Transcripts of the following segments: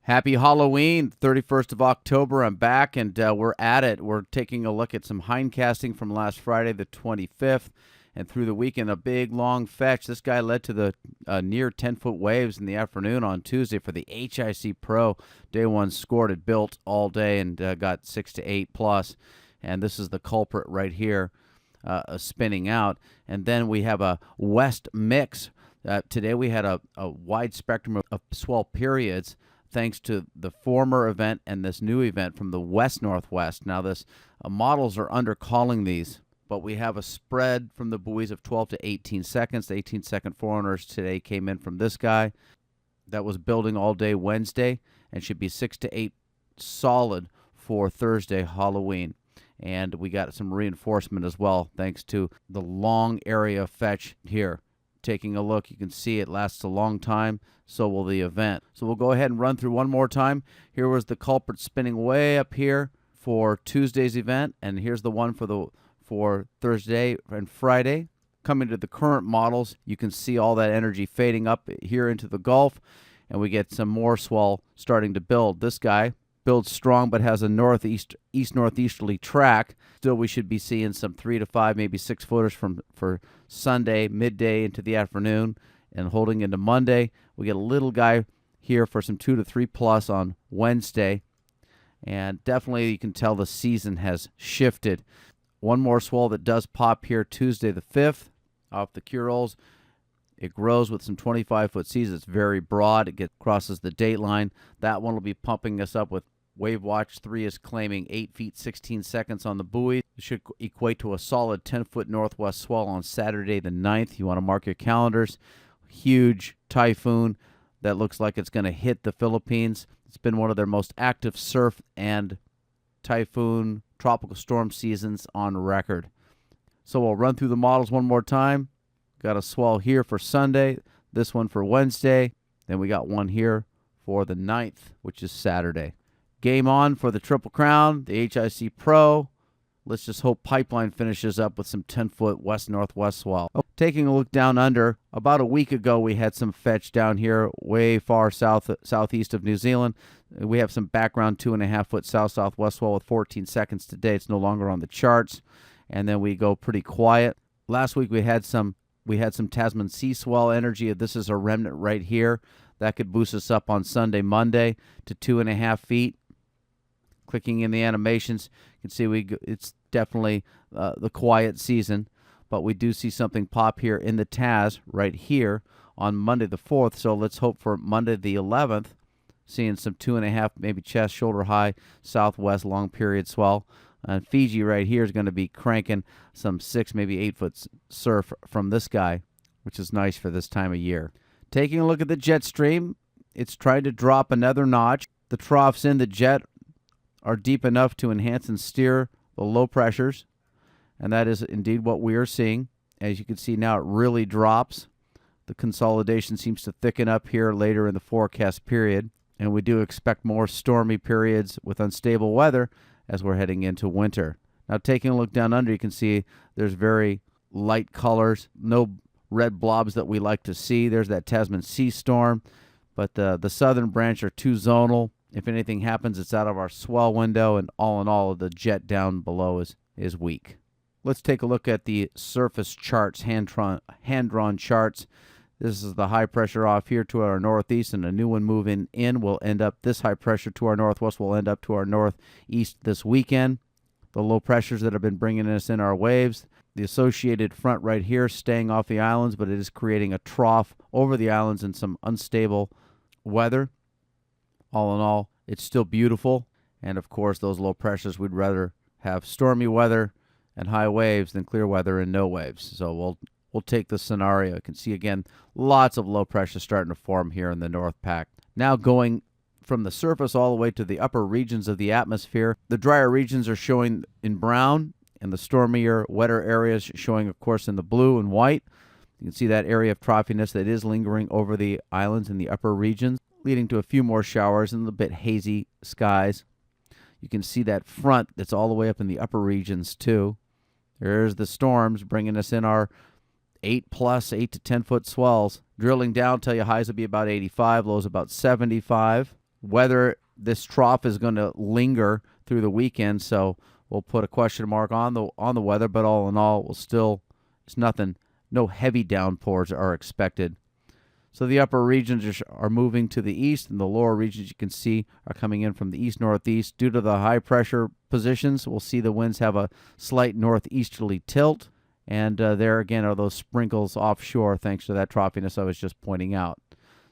Happy Halloween, 31st of October. I'm back and we're at it. We're taking a look at some hindcasting from last Friday, the 25th, and through the weekend, a big long fetch. This guy led to the near 10-foot waves in the afternoon on Tuesday for the HIC Pro. Day one scored it built all day and got 6 to 8 plus. And this is the culprit right here, spinning out. And then we have a west mix. Today we had a wide spectrum of swell periods, thanks to the former event and this new event from the west-northwest. Now, this models are undercalling these, but we have a spread from the buoys of 12 to 18 seconds. The 18-second foreigners today came in from this guy that was building all day Wednesday and should be 6 to 8 solid for Thursday, Halloween. And we got some reinforcement as well, thanks to the long area fetch here. Taking a look, you can see it lasts a long time, so will the event. So we'll go ahead and run through one more time. Here was the culprit spinning way up here for Tuesday's event, and here's the one for Thursday and Friday. Coming to the current models, you can see all that energy fading up here into the Gulf, and we get some more swell starting to build. This guy builds strong but has a east-northeasterly track. Still, we should be seeing some 3 to 5, maybe 6 footers for Sunday, midday into the afternoon, and holding into Monday. We get a little guy here for some 2 to 3 plus on Wednesday, and definitely you can tell the season has shifted. One more swell that does pop here Tuesday the 5th off the Curals. It grows with some 25-foot seas. It's very broad. It crosses the date line. That one will be pumping us up with Wave Watch 3 is claiming 8 feet 16 seconds on the buoy. It should equate to a solid 10-foot northwest swell on Saturday the 9th. You want to mark your calendars. Huge typhoon that looks like it's going to hit the Philippines. It's been one of their most active surf and typhoon tropical storm seasons on record. So we'll run through the models one more time. Got a swell here for Sunday, this one for Wednesday. Then we got one here for the 9th, which is Saturday. Game on for the Triple Crown, the HIC Pro. Let's just hope Pipeline finishes up with some 10-foot west-northwest swell. Taking a look down under, about a week ago we had some fetch down here way far southeast of New Zealand. We have some background 2.5-foot south-southwest swell with 14 seconds today. It's no longer on the charts. And then we go pretty quiet. Last week we had some Tasman sea swell energy. This is a remnant right here. That could boost us up on Sunday, Monday to 2.5 feet. Clicking in the animations, you can see it's definitely the quiet season, but we do see something pop here in the TAS right here on Monday the 4th. So let's hope for Monday the 11th, seeing some 2.5, maybe chest, shoulder high, southwest long period swell. And Fiji right here is going to be cranking some 6, maybe 8-foot surf from this guy, which is nice for this time of year. Taking a look at the jet stream, it's trying to drop another notch. The troughs in the jet are deep enough to enhance and steer the low pressures, and that is indeed what we are seeing. As you can see now, it really drops. The consolidation seems to thicken up here later in the forecast period, and we do expect more stormy periods with unstable weather as we're heading into winter. Now, taking a look down under, you can see there's very light colors, no red blobs that we like to see. There's that Tasman sea storm, but the southern branch are too zonal. If anything happens, it's out of our swell window, and all in all, the jet down below is weak. Let's take a look at the surface charts, hand-drawn charts. This is the high pressure off here to our northeast, and a new one moving in will end up, this high pressure to our northwest will end up to our northeast this weekend. The low pressures that have been bringing us in our waves. The associated front right here staying off the islands, but it is creating a trough over the islands and some unstable weather. All in all, it's still beautiful. And of course, those low pressures, we'd rather have stormy weather and high waves than clear weather and no waves. So we'll take the scenario. You can see again, lots of low pressure starting to form here in the North Pac. Now going from the surface all the way to the upper regions of the atmosphere. The drier regions are showing in brown, and the stormier, wetter areas showing, of course, in the blue and white. You can see that area of trophiness that is lingering over the islands in the upper regions, leading to a few more showers and a bit hazy skies. You can see that front that's all the way up in the upper regions too. There's the storms bringing us in our 8 to 10 foot swells. Drilling down, tell you highs will be about 85, lows about 75. whether this trough is going to linger through the weekend. So we'll put a question mark on the weather, but all in all, it's nothing. No heavy downpours are expected. So the upper regions are moving to the east, and the lower regions you can see are coming in from the east-northeast. Due to the high-pressure positions, we'll see the winds have a slight northeasterly tilt, and there again are those sprinkles offshore thanks to that troughiness I was just pointing out.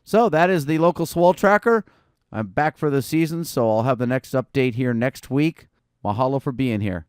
So that is the local swell tracker. I'm back for the season, so I'll have the next update here next week. Mahalo for being here.